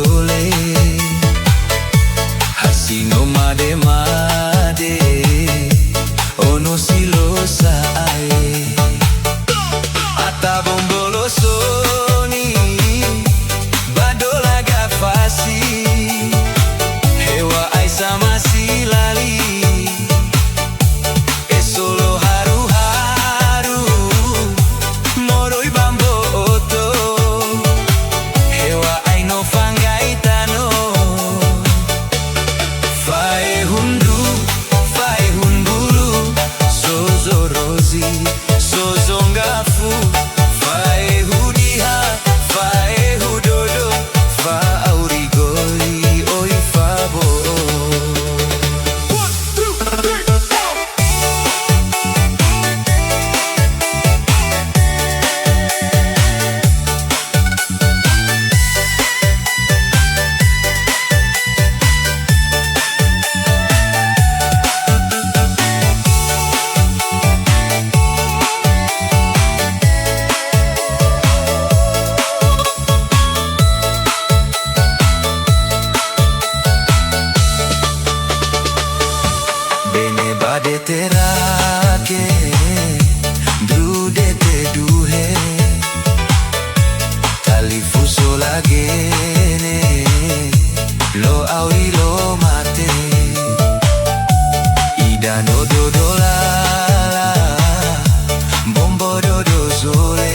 zole Hasino made made Ono silosa ae Ata bombolo soni Badola gafasi Hewa ai sama silali E solo haru-haru Moroi bambo oto Hewa ai no fangai tano Fae hundu, fae hunbulu Sozo rozi, sozo ngafu Fae hudiha, fae hudodo Fa aurigoi, oi fabo Bene bade terake Drude te duhe Talifuso lagene Lo auri lo mate Ida no dodolala Bombo dodo zole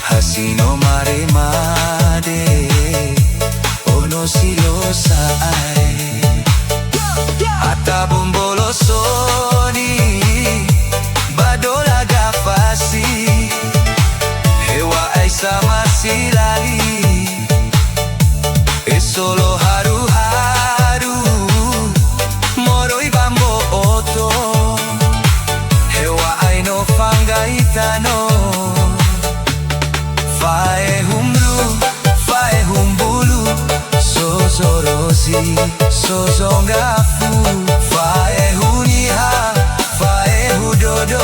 Hasino mare made Ono silosa ae Ata bombolo soni Badola gafasi Hewa ai sama silali E solo haru-haru Moroi bambo oto Hewa ai no fangai tano Fae humru, fae humbulu Sozo rozi, sozo ngafu Fae huniha, fae hudodo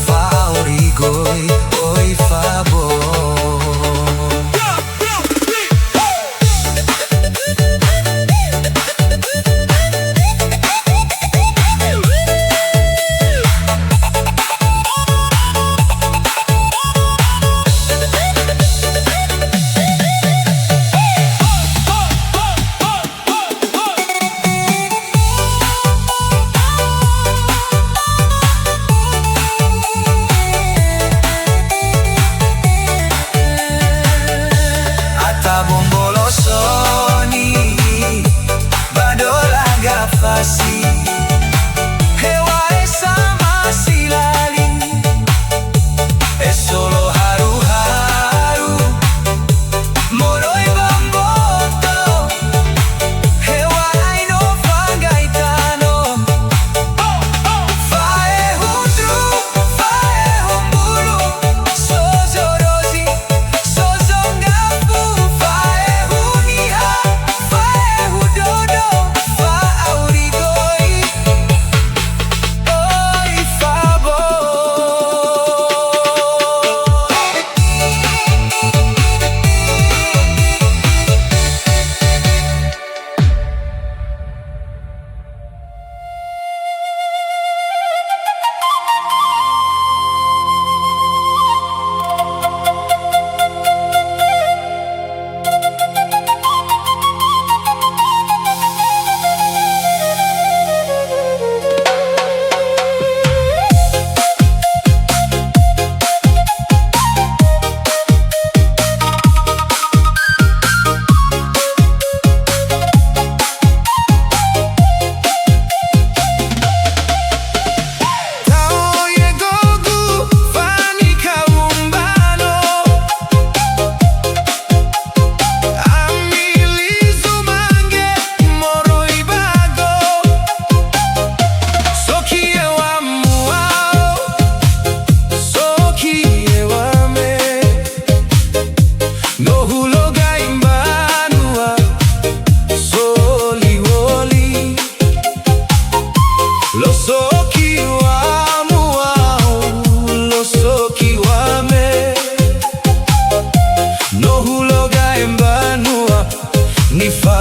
Fa aurigoi, oi fabo Bombolo soni Badola gafasi Hewa e sama silali E solo haru-haru Moroi bamboto Hewa ai no fangai tano Fae hundru, fae humbulu Sozo rozi, sozo ngafu Fae huniha, fae hudodo Fa aurigoi,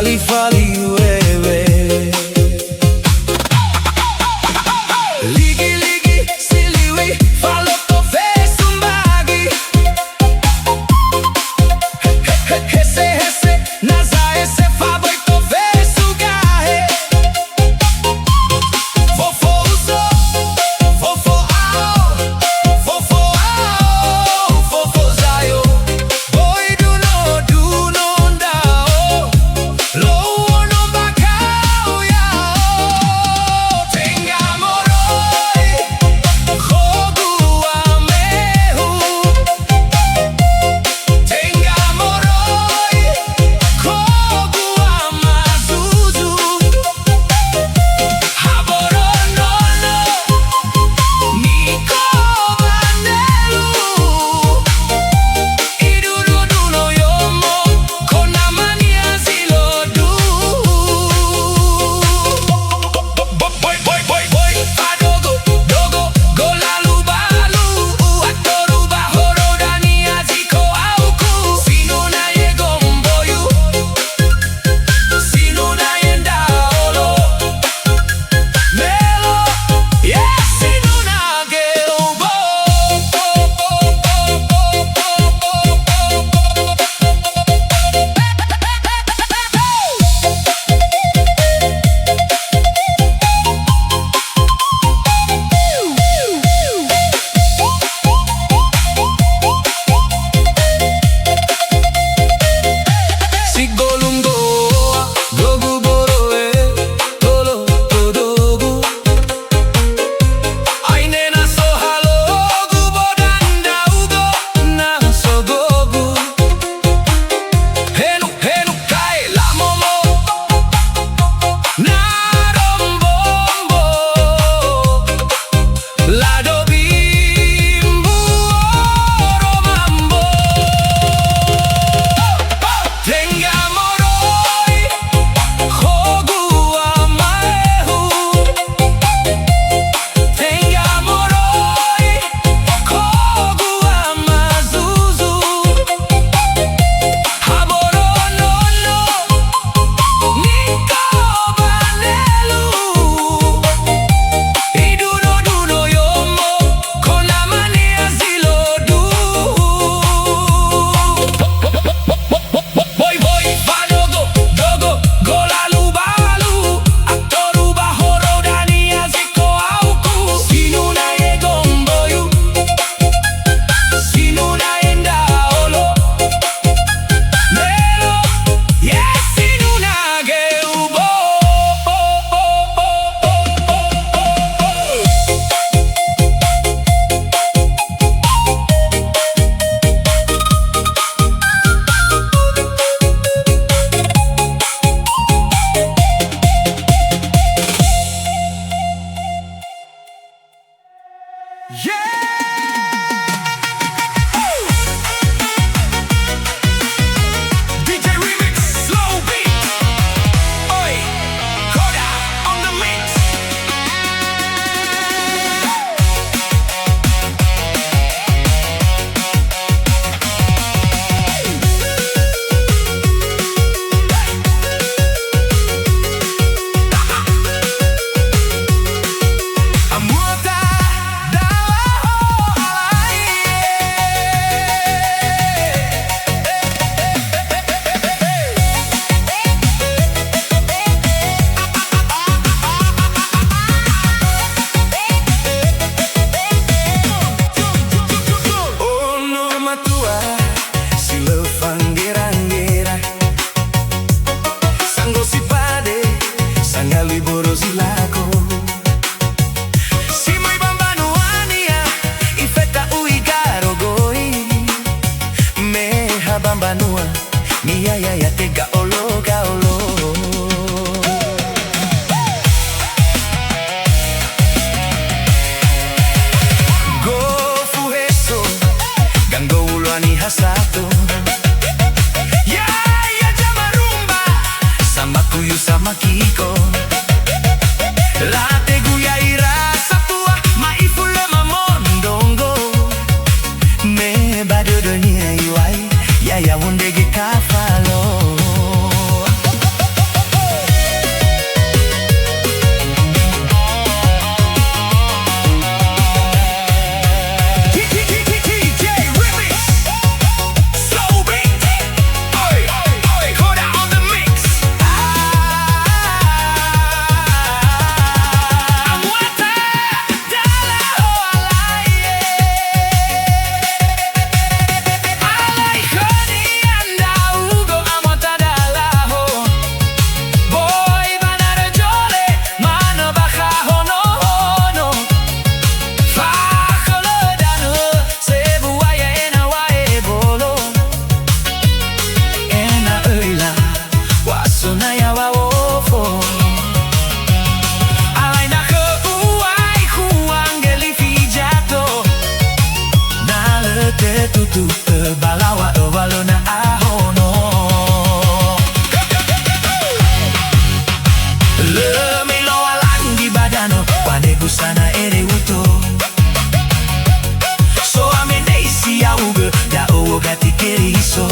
fali fali wewe. Ligi ligi siliwi falo to vesumbagi. Hese hese naza ese faboi to vesugahe. Fofo uso fofo ao fofo zayo. Boy do no ndao lo no bakao yao. Tenga moroi khogu amehu. Tenga moroi khogu amazuzu. Haboro nono niko banelu. Idududuno yomo kona mania zilodu. Boy fadogo dogo golalu balu. Aktoru bahoro dani aziko auku. Sinuna yegomboyu sinuna yendaolo melo yes sinuna geubo. Sigolungoa gogu boroe tolo todogu. Aine na sohalo gubo danda ugo na sogogu. Henu henu kai la momo na rombombo. La dobimbu oro mambo. Tenga moroi khogu amaehu. Tenga moroi khogu amazuzu. Haboro nono niko banelu. Idududuno yomo kona mania zilodu. Boy fadogo dogo golalu balu. Aktoru bahoro dani aziko auku. Sinuna yegomboyu sinuna yendaolo melo yes sinuna geubo. DJ Remix, slow beat. Oi, Koda on the mix. Amuota dawa oh norma tua si lo fangira sango si pade sanga liboro si lago. Si mai bambano ania ifeta uigaro goi me ha bambanua mi ya tega olo gaolo. Go fuheso gango ulwani hasato. Ya jamarumba samba kuyu sama kiko. La teguya irasa tua maifule mamondongo. Me badodonia iwai ya wundege kafalo. sana ere uto so amende isi auge da owo gati keri iso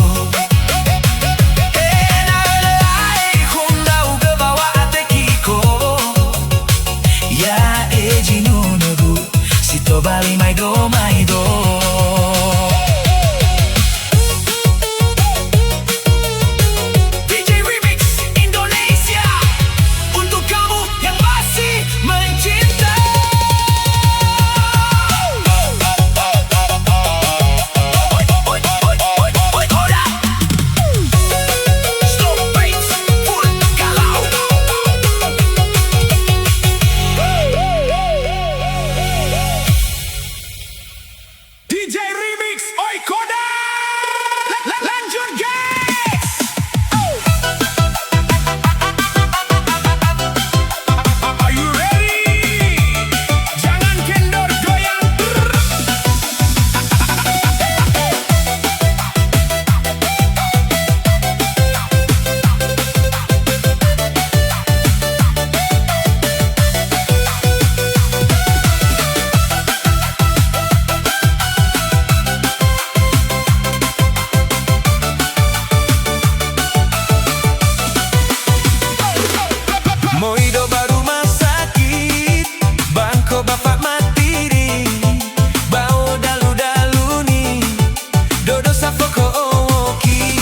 Bali maido maido DJ Remix Indonesia untuk kamu yang masih mencinta. Slow bass full galau. DJ Remix Oikoda lanjut guys. Are you ready? Jangan kendor goyang. Moido baru masakit, bangko bapak matiri, bau dalu-dalu ni, dodo safoko owoki,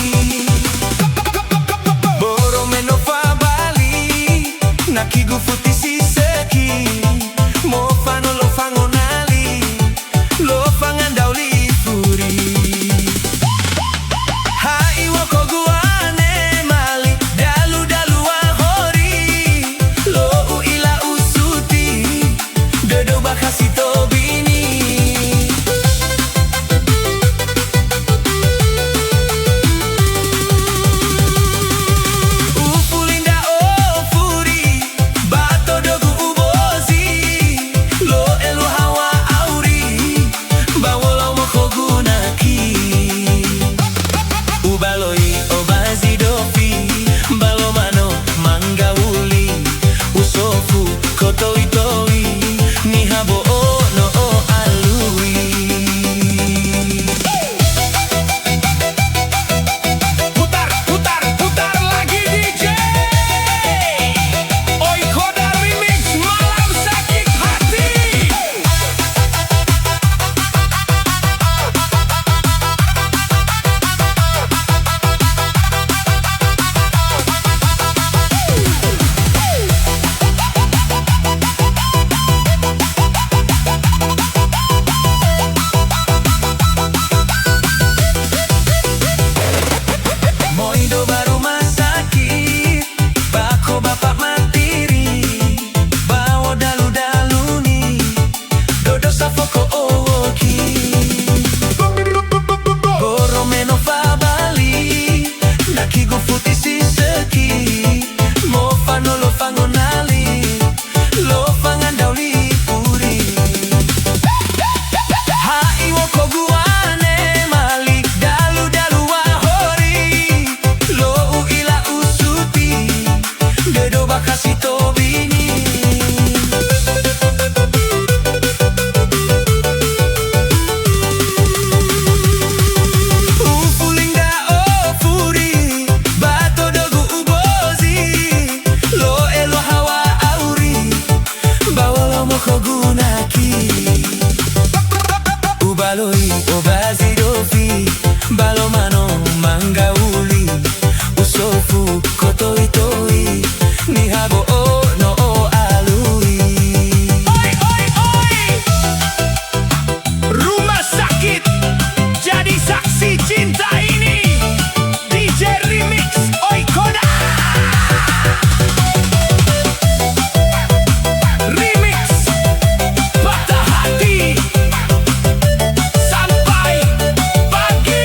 boro menova Bali, nakigu futisi seki, mofano lo fangonali, lo fangandauli furi. Hai woko guane mali, dalu-dalu ahori, lo uila usuti, dodo bakasito bini. Ufulinda ofuri, bato dogu ubozi, lo elu hawa auri, bawolo moko gunaki. Ubaloi obazi dofi, balomano mangauli, usofu kotoitoi, ni habo ono o alui. Putar, putar, putar lagi DJ Oikoda Remix Malam Sakit Hati. Moido baru masakit, bako bapak matiri, bawo dalu-dalu ni, dodo safoko owoki, boro menova Bali, nakigu futisi seki, mofano lo fangonali, lo fangandauli puri. Hai woko guane mali, dalu-dalu ahori, lo uila usuti, dodo bakasito bini. Ufulinda ofuri, bato dogu ubozi, lo elo hawa auri, bawolo moko gunaki. Ubaloi obazi dofi, balomano mangauli, usofu kotoitoi, ni habo ono o alui. Oi oi oi, rumah sakit jadi saksi cinta ini. DJ Remix Oikoda Remix patah hati sampai pagi.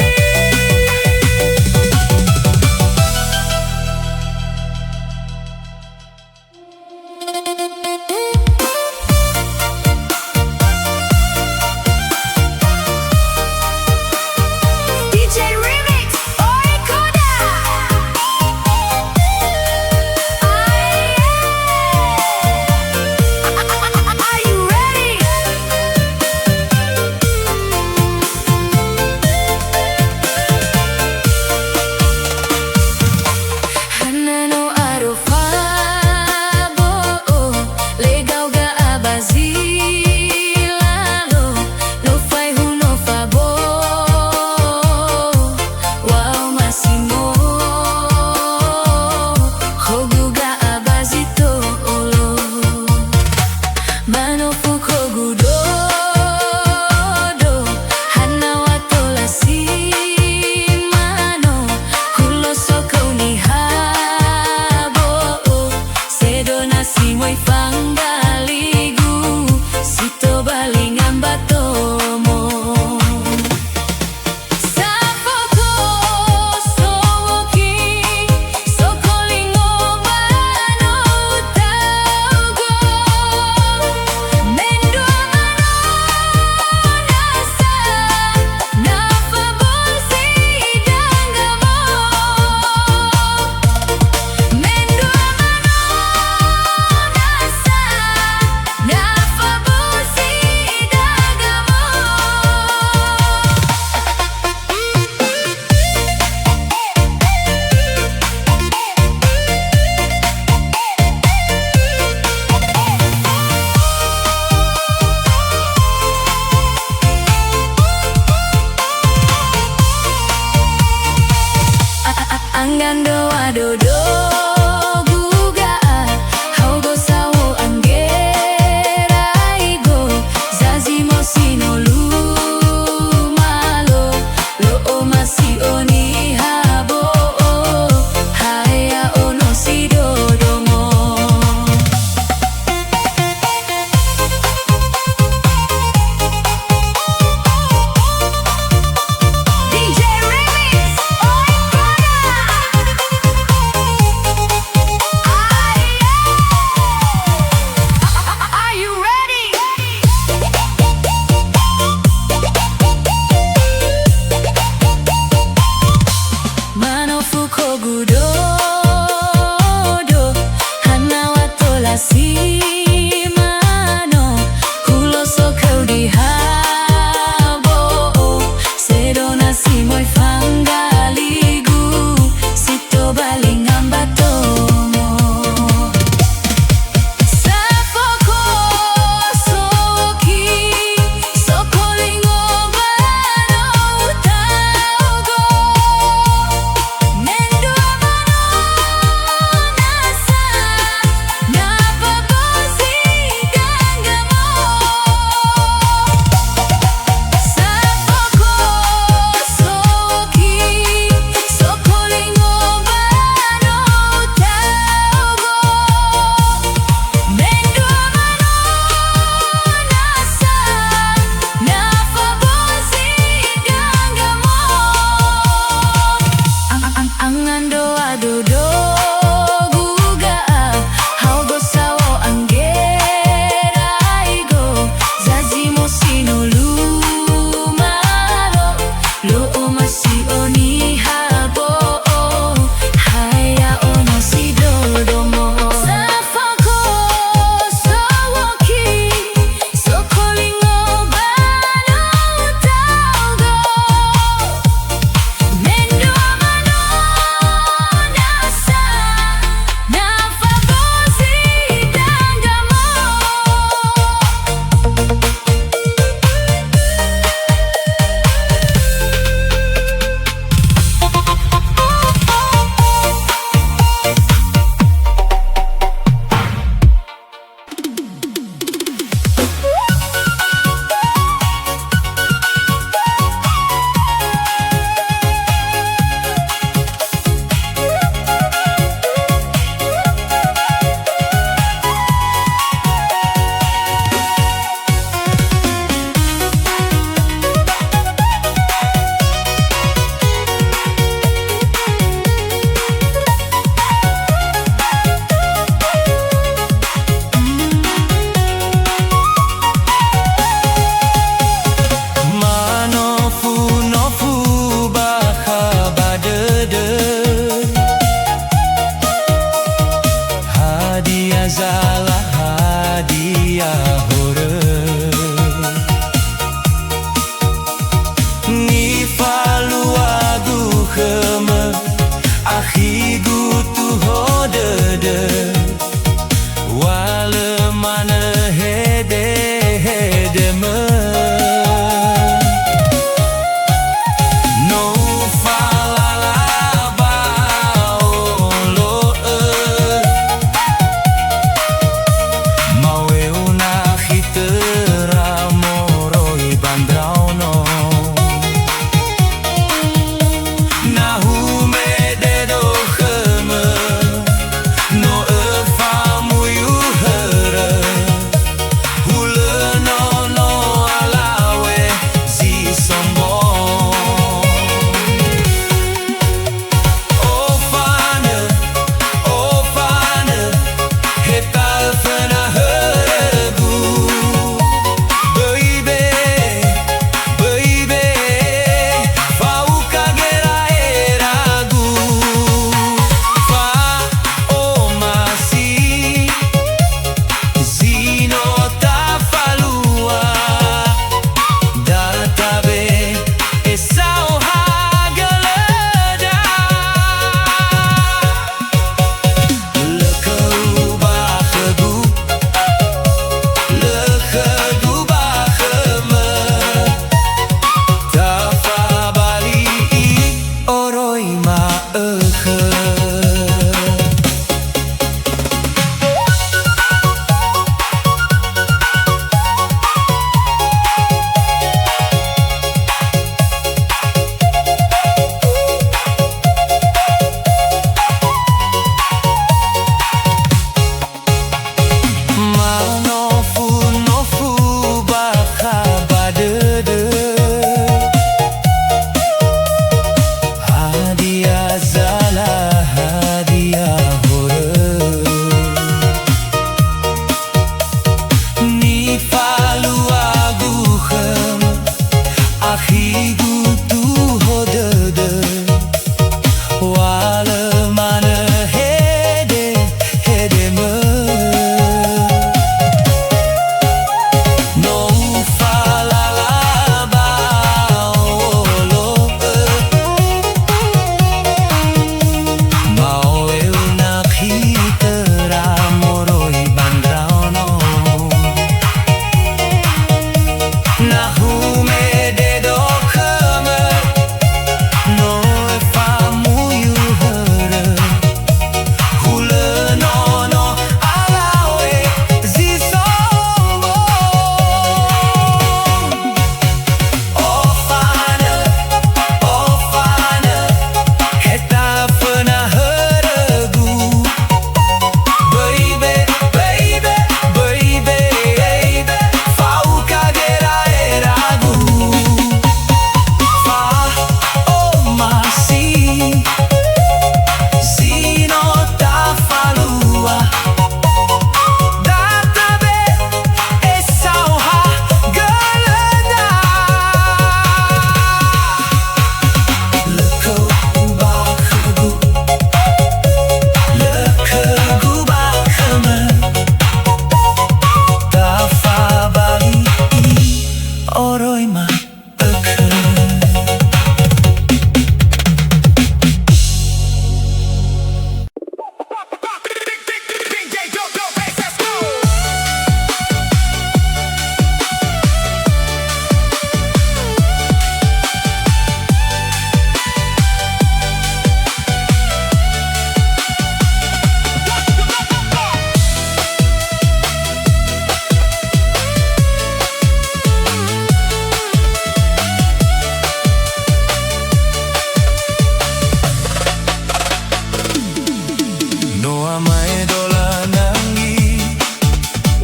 Amaedola nangi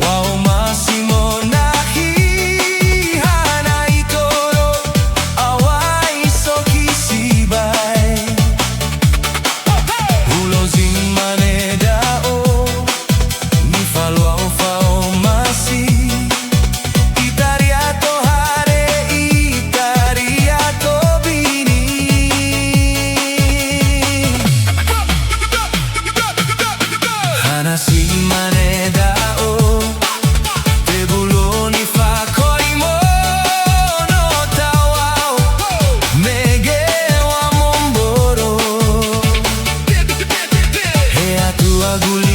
Wao masimo nahi Hana itoro Awai soki sibai Ulo zimane dao Ni falwao fao masi Itariato hare Itariato bini Hana simane dao Tebulo ni fa koimono tawao Mege wa momboro He atu aguli